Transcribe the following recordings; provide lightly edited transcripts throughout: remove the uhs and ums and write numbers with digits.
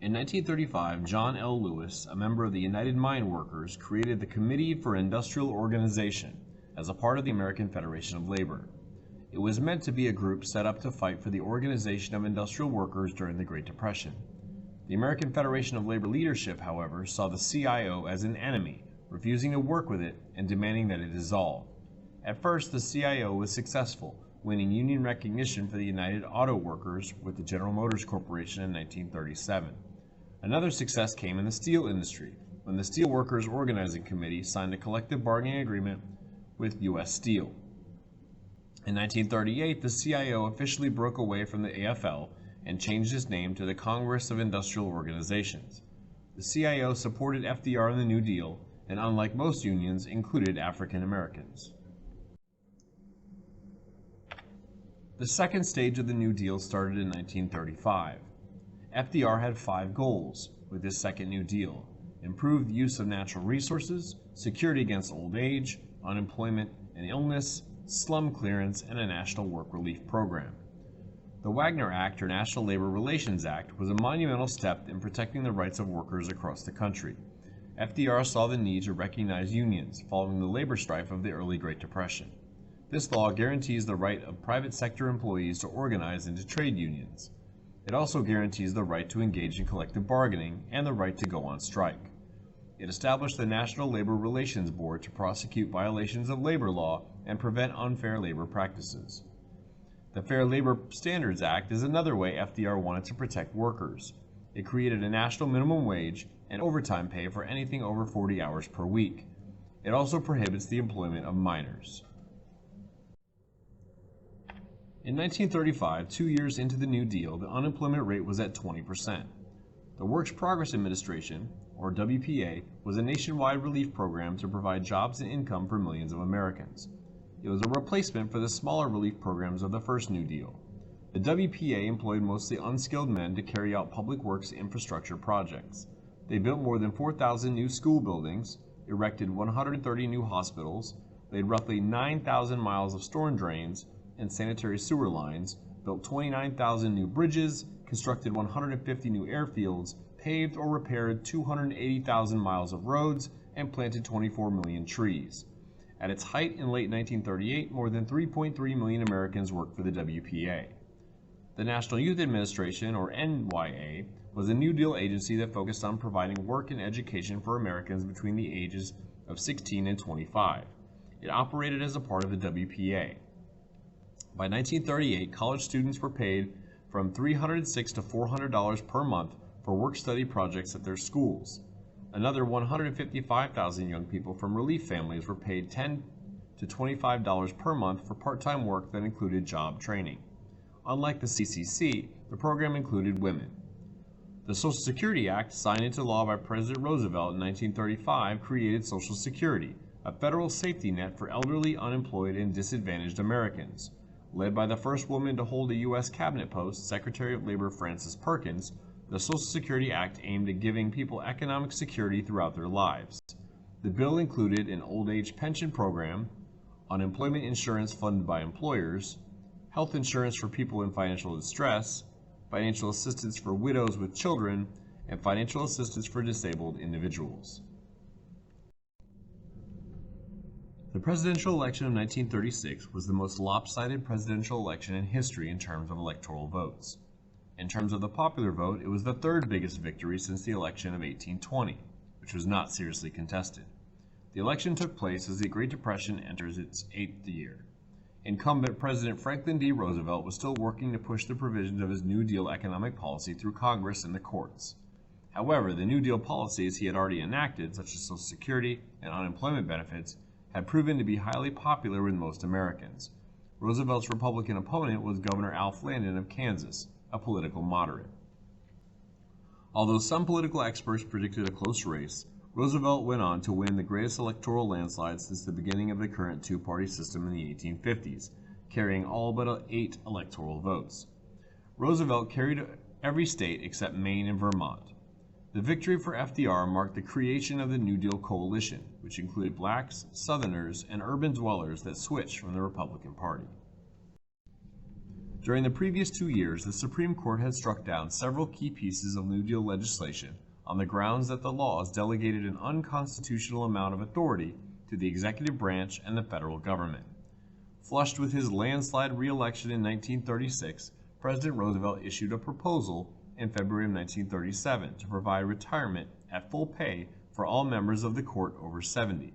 In 1935, John L. Lewis, a member of the United Mine Workers, created the Committee for Industrial Organization as a part of the American Federation of Labor. It was meant to be a group set up to fight for the organization of industrial workers during the Great Depression. The American Federation of Labor leadership, however, saw the CIO as an enemy, refusing to work with it and demanding that it dissolve. At first, the CIO was successful, winning union recognition for the United Auto Workers with the General Motors Corporation in 1937. Another success came in the steel industry, when the Steel Workers Organizing Committee signed a collective bargaining agreement with U.S. Steel. In 1938, the CIO officially broke away from the AFL and changed its name to the Congress of Industrial Organizations. The CIO supported FDR in the New Deal, and unlike most unions, included African Americans. The second stage of the New Deal started in 1935. FDR had 5 goals with this second New Deal: improved use of natural resources, security against old age, unemployment and illness, slum clearance, and a national work relief program. The Wagner Act, or National Labor Relations Act, was a monumental step in protecting the rights of workers across the country. FDR saw the need to recognize unions following the labor strife of the early Great Depression. This law guarantees the right of private sector employees to organize into trade unions. It also guarantees the right to engage in collective bargaining and the right to go on strike. It established the National Labor Relations Board to prosecute violations of labor law and prevent unfair labor practices. The Fair Labor Standards Act is another way FDR wanted to protect workers. It created a national minimum wage and overtime pay for anything over 40 hours per week. It also prohibits the employment of minors. In 1935, 2 years into the New Deal, the unemployment rate was at 20%. The Works Progress Administration, or WPA, was a nationwide relief program to provide jobs and income for millions of Americans. It was a replacement for the smaller relief programs of the first New Deal. The WPA employed mostly unskilled men to carry out public works infrastructure projects. They built more than 4,000 new school buildings, erected 130 new hospitals, laid roughly 9,000 miles of storm drains and sanitary sewer lines, built 29,000 new bridges, constructed 150 new airfields, paved or repaired 280,000 miles of roads, and planted 24 million trees. At its height in late 1938, more than 3.3 million Americans worked for the WPA. The National Youth Administration, or NYA, was a New Deal agency that focused on providing work and education for Americans between the ages of 16 and 25. It operated as a part of the WPA. By 1938, college students were paid from $306 to $400 per month for work-study projects at their schools. Another 155,000 young people from relief families were paid $10 to $25 per month for part-time work that included job training. Unlike the CCC, the program included women. The Social Security Act, signed into law by President Roosevelt in 1935, created Social Security, a federal safety net for elderly, unemployed, and disadvantaged Americans. Led by the first woman to hold a U.S. cabinet post, Secretary of Labor Frances Perkins, the Social Security Act aimed at giving people economic security throughout their lives. The bill included an old age pension program, unemployment insurance funded by employers, health insurance for people in financial distress, financial assistance for widows with children, and financial assistance for disabled individuals. The presidential election of 1936 was the most lopsided presidential election in history in terms of electoral votes. In terms of the popular vote, it was the third biggest victory since the election of 1820, which was not seriously contested. The election took place as the Great Depression enters its 8th year. Incumbent President Franklin D. Roosevelt was still working to push the provisions of his New Deal economic policy through Congress and the courts. However, the New Deal policies he had already enacted, such as Social Security and unemployment benefits, had proven to be highly popular with most Americans. Roosevelt's Republican opponent was Governor Alf Landon of Kansas, a political moderate. Although some political experts predicted a close race, Roosevelt went on to win the greatest electoral landslide since the beginning of the current two-party system in the 1850s, carrying all but 8 electoral votes. Roosevelt carried every state except Maine and Vermont. The victory for FDR marked the creation of the New Deal coalition, which included blacks, Southerners, and urban dwellers that switched from the Republican Party. During the previous 2 years, the Supreme Court had struck down several key pieces of New Deal legislation on the grounds that the laws delegated an unconstitutional amount of authority to the executive branch and the federal government. Flushed with his landslide re-election in 1936, President Roosevelt issued a proposal in February of 1937 to provide retirement at full pay for all members of the court over 70.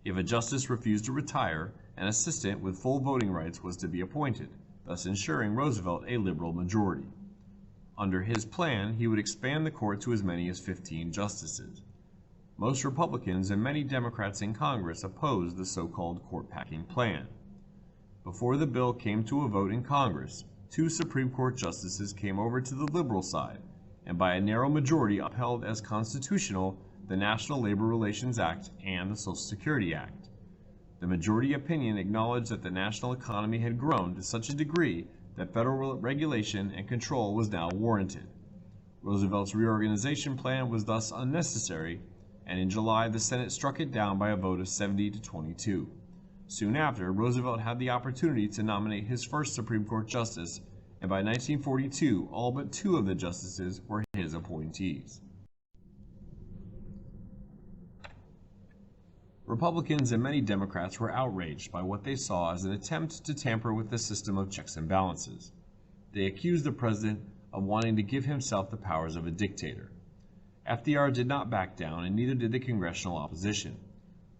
If a justice refused to retire, an assistant with full voting rights was to be appointed, thus ensuring Roosevelt a liberal majority. Under his plan, he would expand the court to as many as 15 justices. Most Republicans and many Democrats in Congress opposed the so-called court-packing plan. Before the bill came to a vote in Congress, 2 Supreme Court justices came over to the liberal side, and by a narrow majority upheld as constitutional the National Labor Relations Act and the Social Security Act. The majority opinion acknowledged that the national economy had grown to such a degree that federal regulation and control was now warranted. Roosevelt's reorganization plan was thus unnecessary, and in July the Senate struck it down by a vote of 70 to 22. Soon after, Roosevelt had the opportunity to nominate his first Supreme Court justice, and by 1942, all but 2 of the justices were his appointees. Republicans and many Democrats were outraged by what they saw as an attempt to tamper with the system of checks and balances. They accused the president of wanting to give himself the powers of a dictator. FDR did not back down, and neither did the congressional opposition.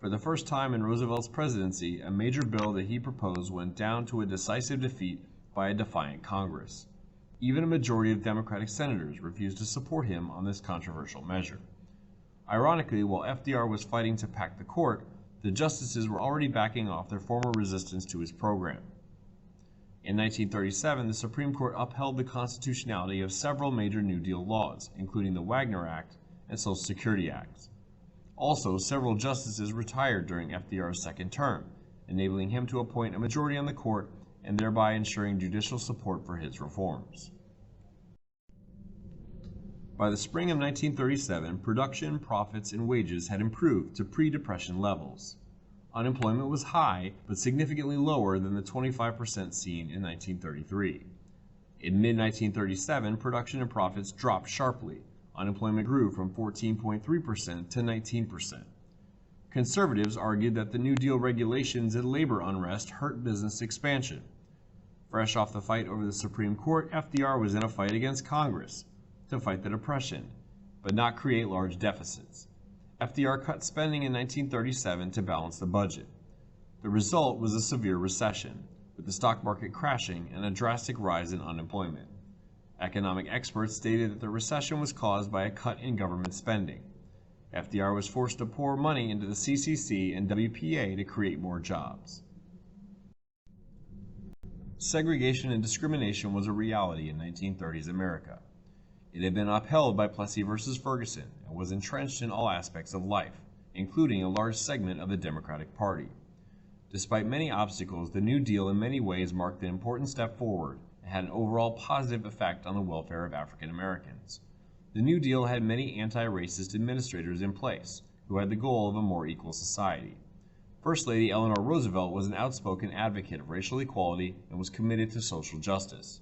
For the first time in Roosevelt's presidency, a major bill that he proposed went down to a decisive defeat by a defiant Congress. Even a majority of Democratic senators refused to support him on this controversial measure. Ironically, while FDR was fighting to pack the court, the justices were already backing off their former resistance to his program. In 1937, the Supreme Court upheld the constitutionality of several major New Deal laws, including the Wagner Act and Social Security Act. Also, several justices retired during FDR's second term, enabling him to appoint a majority on the court and thereby ensuring judicial support for his reforms. By the spring of 1937, production, profits, and wages had improved to pre-depression levels. Unemployment was high, but significantly lower than the 25% seen in 1933. In mid-1937, production and profits dropped sharply. Unemployment grew from 14.3% to 19%. Conservatives argued that the New Deal regulations and labor unrest hurt business expansion. Fresh off the fight over the Supreme Court, FDR was in a fight against Congress to fight the Depression, but not create large deficits. FDR cut spending in 1937 to balance the budget. The result was a severe recession, with the stock market crashing and a drastic rise in unemployment. Economic experts stated that the recession was caused by a cut in government spending. FDR was forced to pour money into the CCC and WPA to create more jobs. Segregation and discrimination was a reality in 1930s America. It had been upheld by Plessy versus Ferguson and was entrenched in all aspects of life, including a large segment of the Democratic Party. Despite many obstacles, the New Deal in many ways marked an important step forward and had an overall positive effect on the welfare of African Americans. The New Deal had many anti-racist administrators in place who had the goal of a more equal society. First Lady Eleanor Roosevelt was an outspoken advocate of racial equality and was committed to social justice.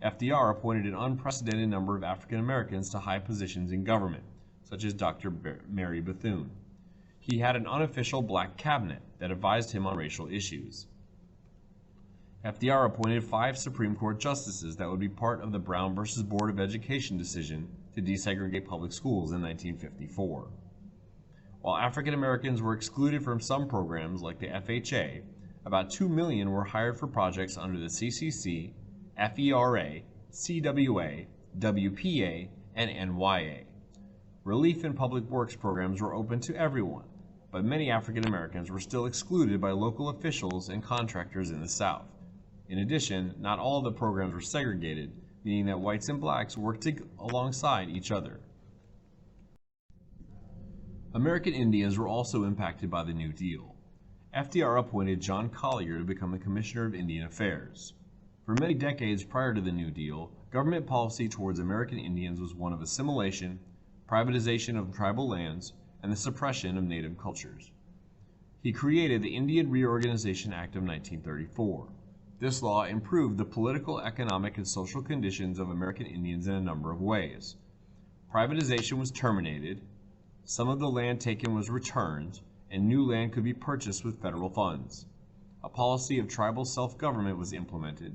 FDR appointed an unprecedented number of African Americans to high positions in government, such as Dr. Mary Bethune. He had an unofficial black cabinet that advised him on racial issues. FDR appointed 5 Supreme Court justices that would be part of the Brown versus Board of Education decision to desegregate public schools in 1954. While African Americans were excluded from some programs like the FHA, about 2 million were hired for projects under the CCC, FERA, CWA, WPA, and NYA. Relief and public works programs were open to everyone, but many African Americans were still excluded by local officials and contractors in the South. In addition, not all of the programs were segregated, meaning that whites and blacks worked alongside each other. American Indians were also impacted by the New Deal. FDR appointed John Collier to become the Commissioner of Indian Affairs. For many decades prior to the New Deal, government policy towards American Indians was one of assimilation, privatization of tribal lands, and the suppression of native cultures. He created the Indian Reorganization Act of 1934. This law improved the political, economic, and social conditions of American Indians in a number of ways. Privatization was terminated, some of the land taken was returned, and new land could be purchased with federal funds. A policy of tribal self-government was implemented.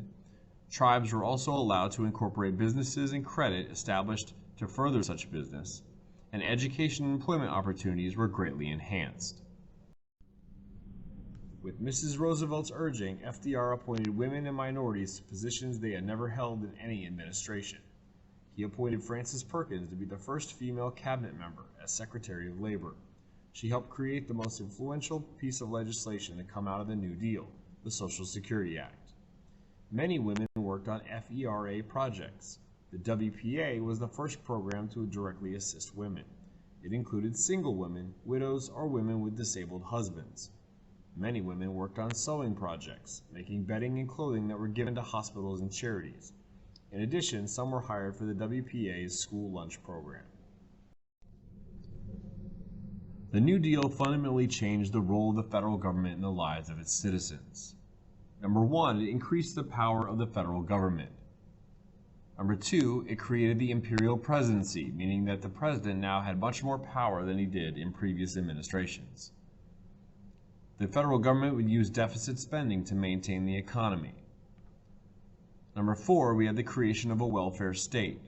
Tribes were also allowed to incorporate businesses and credit established to further such business, and education and employment opportunities were greatly enhanced. With Mrs. Roosevelt's urging, FDR appointed women and minorities to positions they had never held in any administration. He appointed Frances Perkins to be the first female cabinet member as Secretary of Labor. She helped create the most influential piece of legislation to come out of the New Deal, the Social Security Act. Many women worked on FERA projects. The WPA was the first program to directly assist women. It included single women, widows, or women with disabled husbands. Many women worked on sewing projects, making bedding and clothing that were given to hospitals and charities. In addition, some were hired for the WPA's school lunch program. The New Deal fundamentally changed the role of the federal government in the lives of its citizens. Number one, it increased the power of the federal government. Number two, it created the imperial presidency, meaning that the president now had much more power than he did in previous administrations. The federal government would use deficit spending to maintain the economy. Number four, we had the creation of a welfare state.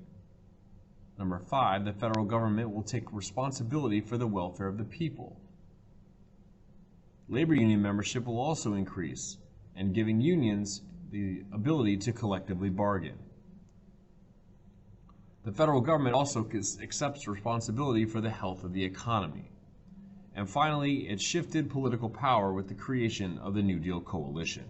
Number five, the federal government will take responsibility for the welfare of the people. Labor union membership will also increase, and giving unions the ability to collectively bargain. The federal government also accepts responsibility for the health of the economy. And finally, it shifted political power with the creation of the New Deal coalition.